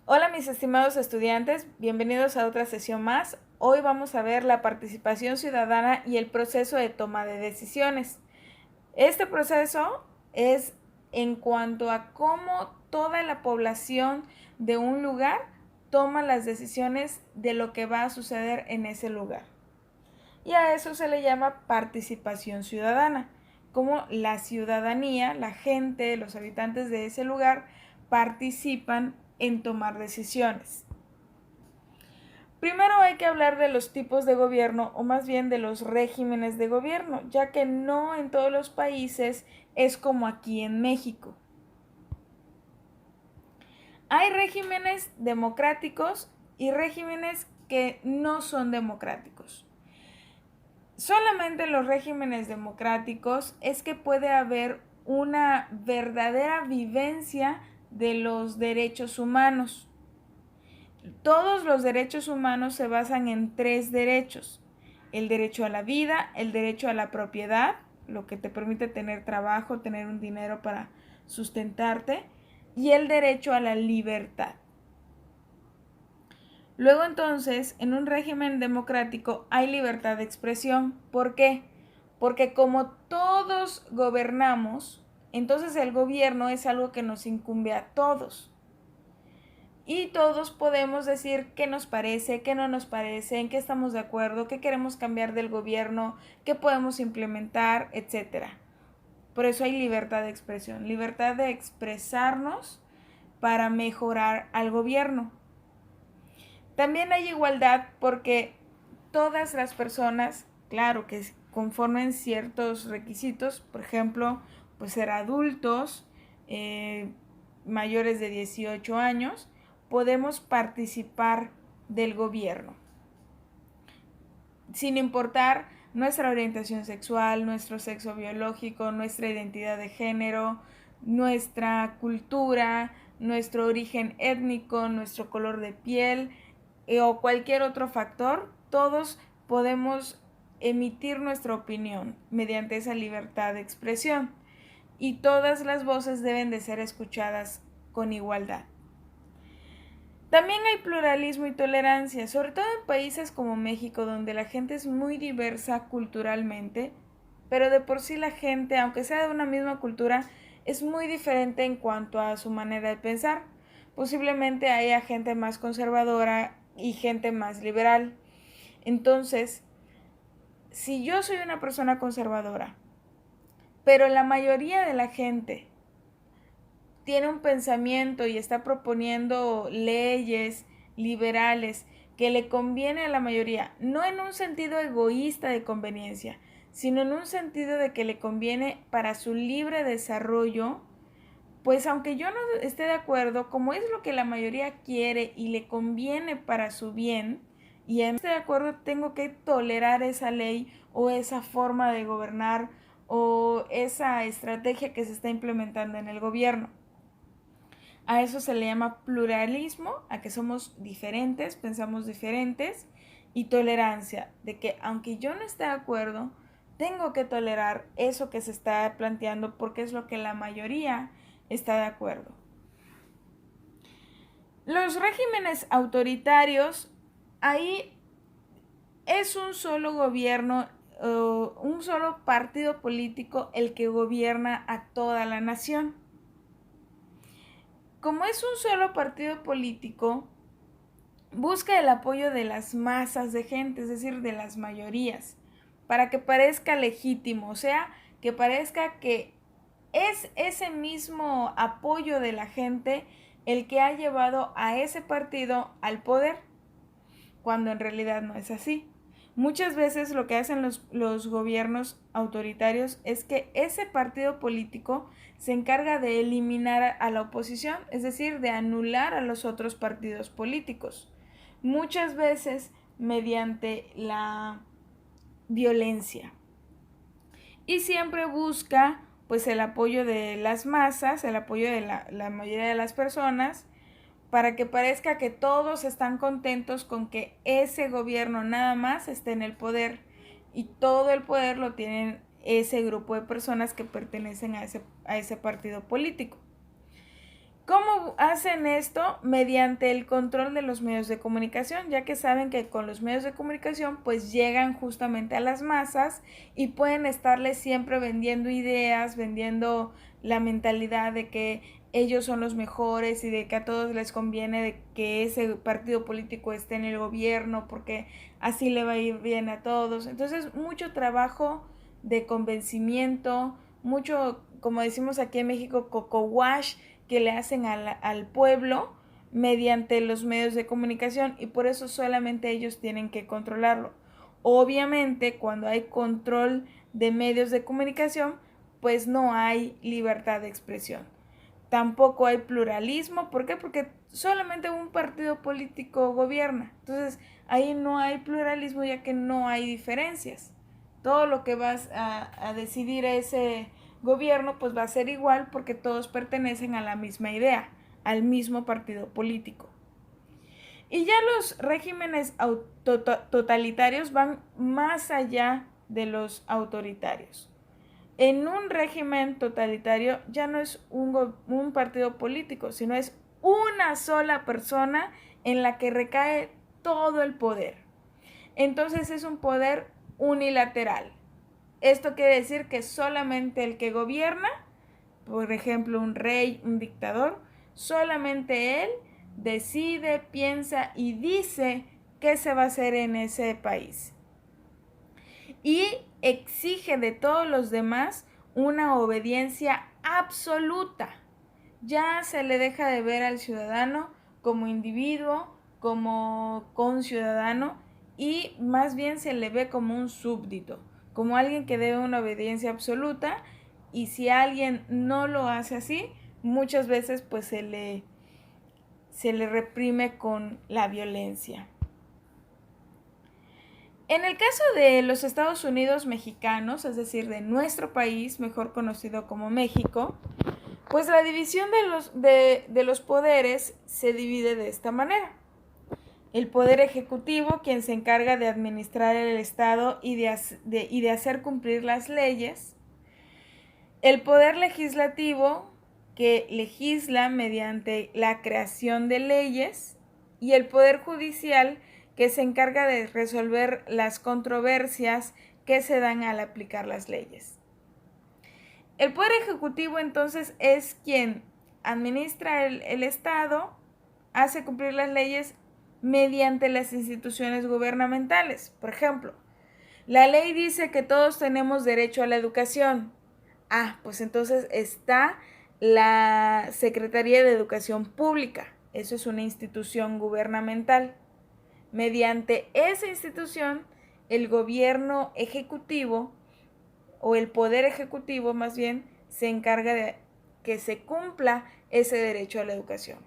Hola mis estimados estudiantes, bienvenidos a otra sesión más. Hoy vamos a ver la participación ciudadana y el proceso de toma de decisiones. Este proceso es en cuanto a cómo toda la población de un lugar toma las decisiones de lo que va a suceder en ese lugar. Y a eso se le llama participación ciudadana, como la ciudadanía, la gente, los habitantes de ese lugar participan en tomar decisiones. Primero hay que hablar de los tipos de gobierno, o más bien de los regímenes de gobierno, ya que no en todos los países es como aquí en México. Hay regímenes democráticos y regímenes que no son democráticos. Solamente en los regímenes democráticos es que puede haber una verdadera vivencia de los derechos humanos. Todos los derechos humanos se basan en tres derechos: el derecho a la vida, el derecho a la propiedad, lo que te permite tener trabajo, tener un dinero para sustentarte, y el derecho a la libertad. Luego entonces, en un régimen democrático hay libertad de expresión. ¿Por qué? Porque como todos gobernamos, entonces el gobierno es algo que nos incumbe a todos. Y todos podemos decir qué nos parece, qué no nos parece, en qué estamos de acuerdo, qué queremos cambiar del gobierno, qué podemos implementar, etc. Por eso hay libertad de expresión, libertad de expresarnos para mejorar al gobierno. También hay igualdad porque todas las personas, claro que conformen ciertos requisitos, por ejemplo, pues ser adultos, mayores de 18 años, podemos participar del gobierno, sin importar nuestra orientación sexual, nuestro sexo biológico, nuestra identidad de género, nuestra cultura, nuestro origen étnico, nuestro color de piel o cualquier otro factor. Todos podemos emitir nuestra opinión mediante esa libertad de expresión y todas las voces deben de ser escuchadas con igualdad. También hay pluralismo y tolerancia, sobre todo en países como México, donde la gente es muy diversa culturalmente, pero de por sí la gente, aunque sea de una misma cultura, es muy diferente en cuanto a su manera de pensar. Posiblemente haya gente más conservadora y gente más liberal. Entonces, si yo soy una persona conservadora, pero la mayoría de la gente tiene un pensamiento y está proponiendo leyes liberales que le conviene a la mayoría, no en un sentido egoísta de conveniencia, sino en un sentido de que le conviene para su libre desarrollo, pues aunque yo no esté de acuerdo, como es lo que la mayoría quiere y le conviene para su bien, y en esté de acuerdo, tengo que tolerar esa ley o esa forma de gobernar o esa estrategia que se está implementando en el gobierno. A eso se le llama pluralismo, a que somos diferentes, pensamos diferentes, y tolerancia, de que aunque yo no esté de acuerdo, tengo que tolerar eso que se está planteando porque es lo que la mayoría está de acuerdo. Los regímenes autoritarios, ahí es un solo gobierno, un solo partido político el que gobierna a toda la nación. Como es un solo partido político, busca el apoyo de las masas de gente, es decir, de las mayorías, para que parezca legítimo, o sea, que parezca que es ese mismo apoyo de la gente el que ha llevado a ese partido al poder, cuando en realidad no es así. Muchas veces lo que hacen los gobiernos autoritarios es que ese partido político se encarga de eliminar a la oposición, es decir, de anular a los otros partidos políticos. Muchas veces mediante la violencia. Y siempre busca pues el apoyo de las masas, el apoyo de la mayoría de las personas, para que parezca que todos están contentos con que ese gobierno nada más esté en el poder y todo el poder lo tienen ese grupo de personas que pertenecen a ese partido político. ¿Cómo hacen esto? Mediante el control de los medios de comunicación, ya que saben que con los medios de comunicación pues llegan justamente a las masas y pueden estarles siempre vendiendo ideas, vendiendo la mentalidad de que ellos son los mejores y de que a todos les conviene de que ese partido político esté en el gobierno porque así le va a ir bien a todos. Entonces, mucho trabajo de convencimiento, mucho, como decimos aquí en México, coco wash, que le hacen al pueblo mediante los medios de comunicación, y por eso solamente ellos tienen que controlarlo. Obviamente, cuando hay control de medios de comunicación, pues no hay libertad de expresión. Tampoco hay pluralismo. ¿Por qué? Porque solamente un partido político gobierna. Entonces, ahí no hay pluralismo, ya que no hay diferencias. Todo lo que vas a decidir ese gobierno pues va a ser igual, porque todos pertenecen a la misma idea, al mismo partido político. Y ya los regímenes totalitarios van más allá de los autoritarios. En un régimen totalitario ya no es un partido político, sino es una sola persona en la que recae todo el poder. Entonces es un poder unilateral. Esto quiere decir que solamente el que gobierna, por ejemplo un rey, un dictador, solamente él decide, piensa y dice qué se va a hacer en ese país. Y exige de todos los demás una obediencia absoluta. Ya se le deja de ver al ciudadano como individuo, como conciudadano, y más bien se le ve como un súbdito, como alguien que debe una obediencia absoluta, y si alguien no lo hace así, muchas veces pues se le reprime con la violencia. En el caso de los Estados Unidos mexicanos, es decir, de nuestro país, mejor conocido como México, pues la división de los poderes se divide de esta manera. El poder ejecutivo, quien se encarga de administrar el Estado y de hacer cumplir las leyes. El poder legislativo, que legisla mediante la creación de leyes. Y el poder judicial, que se encarga de resolver las controversias que se dan al aplicar las leyes. El poder ejecutivo entonces es quien administra el Estado, hace cumplir las leyes mediante las instituciones gubernamentales. Por ejemplo, la ley dice que todos tenemos derecho a la educación. Pues entonces está la Secretaría de Educación Pública. Eso es una institución gubernamental. Mediante esa institución, el gobierno ejecutivo, o el poder ejecutivo más bien, se encarga de que se cumpla ese derecho a la educación.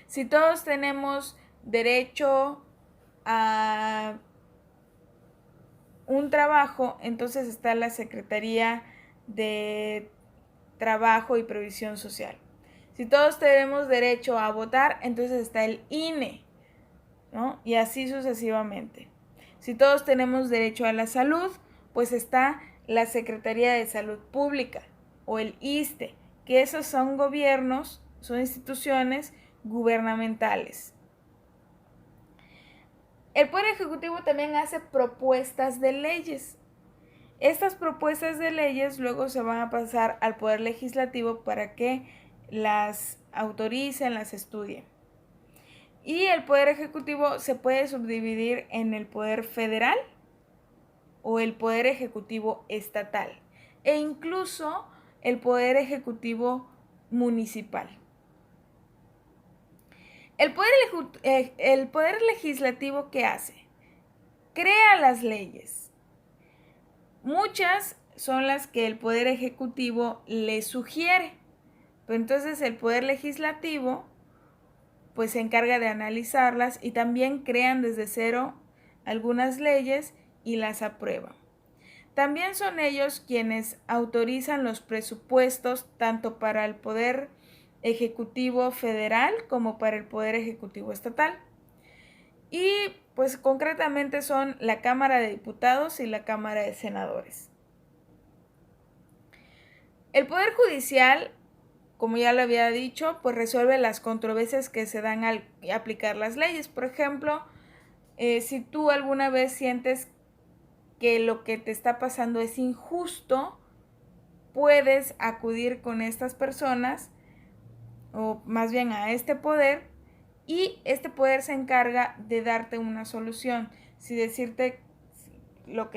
Si todos tenemos derecho a un trabajo, entonces está la Secretaría de Trabajo y Previsión Social. Si todos tenemos derecho a votar, entonces está el INE, ¿no? Y así sucesivamente. Si todos tenemos derecho a la salud, pues está la Secretaría de Salud Pública o el ISSSTE, que esos son gobiernos, son instituciones gubernamentales. El Poder Ejecutivo también hace propuestas de leyes. Estas propuestas de leyes luego se van a pasar al Poder Legislativo para que las autoricen, las estudien. Y el Poder Ejecutivo se puede subdividir en el Poder Federal o el Poder Ejecutivo Estatal, e incluso el Poder Ejecutivo Municipal. El poder Legislativo, ¿qué hace? Crea las leyes. Muchas son las que el Poder Ejecutivo le sugiere, pero entonces el Poder Legislativo pues se encarga de analizarlas y también crean desde cero algunas leyes y las aprueban. También son ellos quienes autorizan los presupuestos tanto para el Poder Ejecutivo Federal como para el Poder Ejecutivo Estatal. Y pues concretamente son la Cámara de Diputados y la Cámara de Senadores. El Poder Judicial como ya lo había dicho, pues resuelve las controversias que se dan al aplicar las leyes. Por ejemplo, si tú alguna vez sientes que lo que te está pasando es injusto, puedes acudir con estas personas, o más bien a este poder, y este poder se encarga de darte una solución, si decirte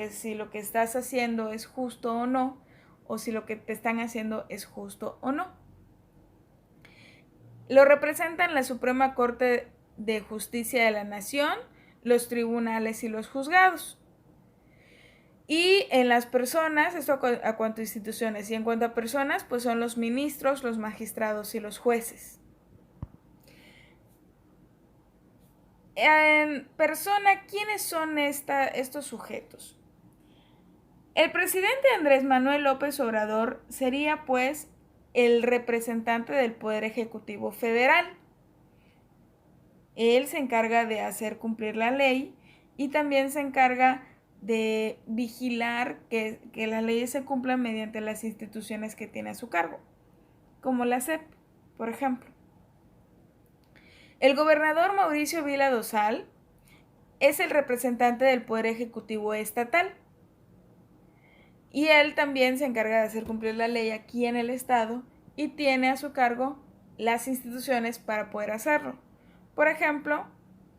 si lo que estás haciendo es justo o no, o si lo que te están haciendo es justo o no. Lo representan la Suprema Corte de Justicia de la Nación, los tribunales y los juzgados. Y en las personas, esto a cuanto a instituciones, y en cuanto a personas, pues son los ministros, los magistrados y los jueces. En persona, ¿quiénes son estos sujetos? El presidente Andrés Manuel López Obrador sería, pues, el representante del Poder Ejecutivo Federal. Él se encarga de hacer cumplir la ley y también se encarga de vigilar que las leyes se cumplan mediante las instituciones que tiene a su cargo, como la SEP, por ejemplo. El gobernador Mauricio Vila Dosal es el representante del Poder Ejecutivo Estatal y él también se encarga de hacer cumplir la ley aquí en el estado y tiene a su cargo las instituciones para poder hacerlo. Por ejemplo,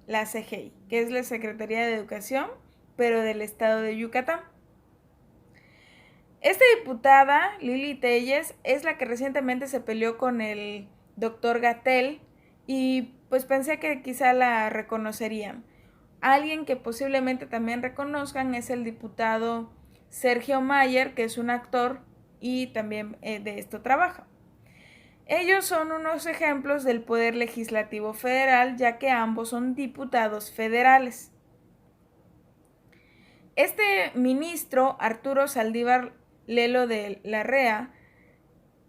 la CGI, que es la Secretaría de Educación, pero del estado de Yucatán. Esta diputada, Lili Telles, es la que recientemente se peleó con el doctor Gatell y pues pensé que quizá la reconocerían. Alguien que posiblemente también reconozcan es el diputado Sergio Mayer, que es un actor y también de esto trabaja. Ellos son unos ejemplos del Poder Legislativo Federal, ya que ambos son diputados federales. Este ministro, Arturo Saldívar Lelo de Larrea,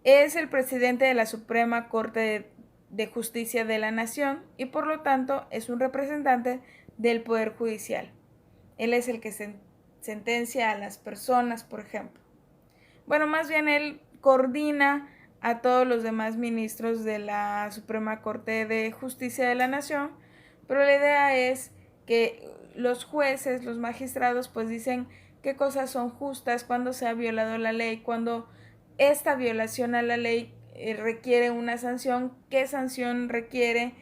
es el presidente de la Suprema Corte de Justicia de la Nación y por lo tanto es un representante del Poder Judicial. Él es el que sentencia a las personas, por ejemplo. Bueno, más bien él coordina a todos los demás ministros de la Suprema Corte de Justicia de la Nación, pero la idea es que los jueces, los magistrados, pues dicen qué cosas son justas, cuando se ha violado la ley, cuando esta violación a la ley requiere una sanción, qué sanción requiere,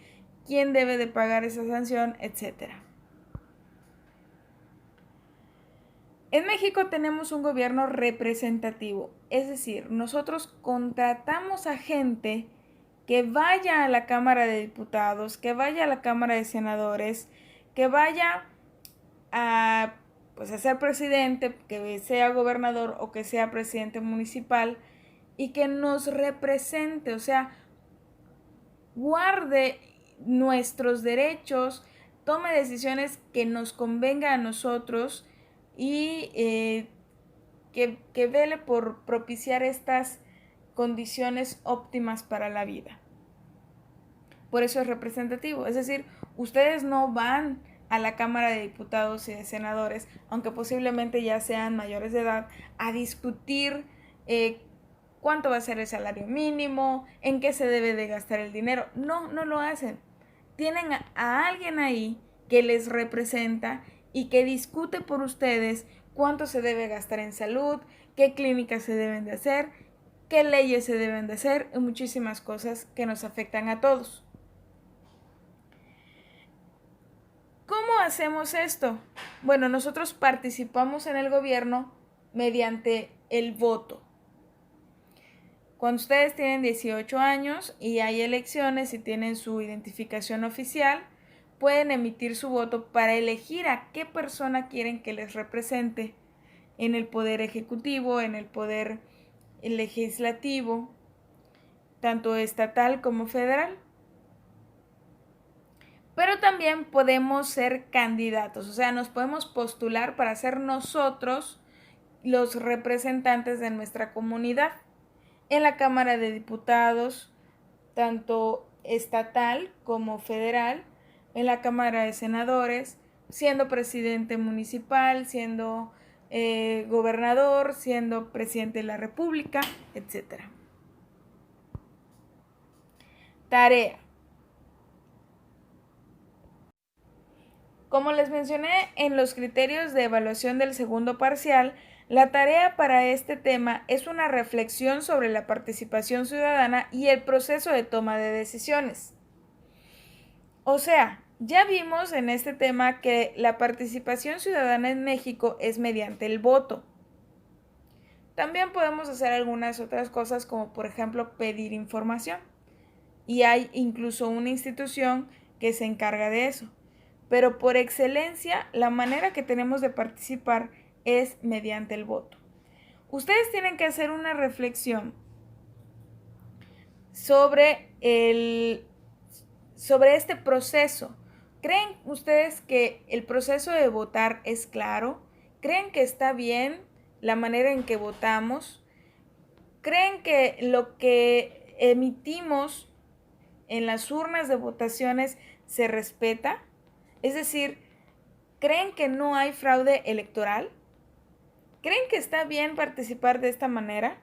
quién debe de pagar esa sanción, etcétera. En México tenemos un gobierno representativo, es decir, nosotros contratamos a gente que vaya a la Cámara de Diputados, que vaya a la Cámara de Senadores, que vaya a ser presidente, que sea gobernador o que sea presidente municipal y que nos represente, o sea, guarde nuestros derechos, tome decisiones que nos convenga a nosotros y que vele por propiciar estas condiciones óptimas para la vida. Por eso es representativo, es decir, ustedes no van a la Cámara de Diputados y de Senadores, aunque posiblemente ya sean mayores de edad, a discutir cuánto va a ser el salario mínimo, en qué se debe de gastar el dinero. No lo hacen. Tienen a alguien ahí que les representa y que discute por ustedes cuánto se debe gastar en salud, qué clínicas se deben de hacer, qué leyes se deben de hacer y muchísimas cosas que nos afectan a todos. ¿Cómo hacemos esto? Bueno, nosotros participamos en el gobierno mediante el voto. Cuando ustedes tienen 18 años y hay elecciones y tienen su identificación oficial, pueden emitir su voto para elegir a qué persona quieren que les represente en el poder ejecutivo, en el poder legislativo, tanto estatal como federal. Pero también podemos ser candidatos, o sea, nos podemos postular para ser nosotros los representantes de nuestra comunidad en la Cámara de Diputados, tanto estatal como federal, en la Cámara de Senadores, siendo presidente municipal, siendo gobernador, siendo presidente de la República, etc. Tarea. Como les mencioné en los criterios de evaluación del segundo parcial, la tarea para este tema es una reflexión sobre la participación ciudadana y el proceso de toma de decisiones. O sea, ya vimos en este tema que la participación ciudadana en México es mediante el voto. También podemos hacer algunas otras cosas como por ejemplo pedir información. Y hay incluso una institución que se encarga de eso. Pero por excelencia, la manera que tenemos de participar es mediante el voto. Ustedes tienen que hacer una reflexión sobre este proceso. ¿Creen ustedes que el proceso de votar es claro? ¿Creen que está bien la manera en que votamos? ¿Creen que lo que emitimos en las urnas de votaciones se respeta? Es decir, ¿creen que no hay fraude electoral? ¿Creen que está bien participar de esta manera?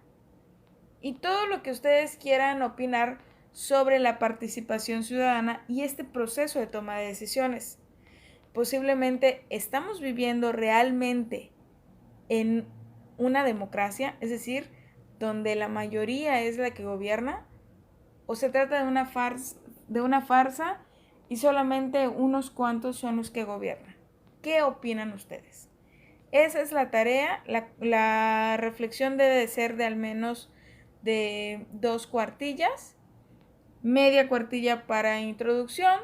Y todo lo que ustedes quieran opinar sobre la participación ciudadana y este proceso de toma de decisiones. Posiblemente estamos viviendo realmente en una democracia, es decir, donde la mayoría es la que gobierna, o se trata de una farsa y solamente unos cuantos son los que gobiernan. ¿Qué opinan ustedes? Esa es la tarea. La reflexión debe de ser de al menos de 2 cuartillas, media cuartilla para introducción,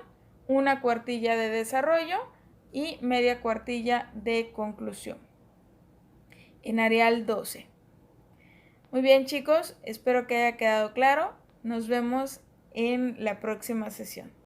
una cuartilla de desarrollo y media cuartilla de conclusión. En Arial 12. Muy bien, chicos, espero que haya quedado claro. Nos vemos en la próxima sesión.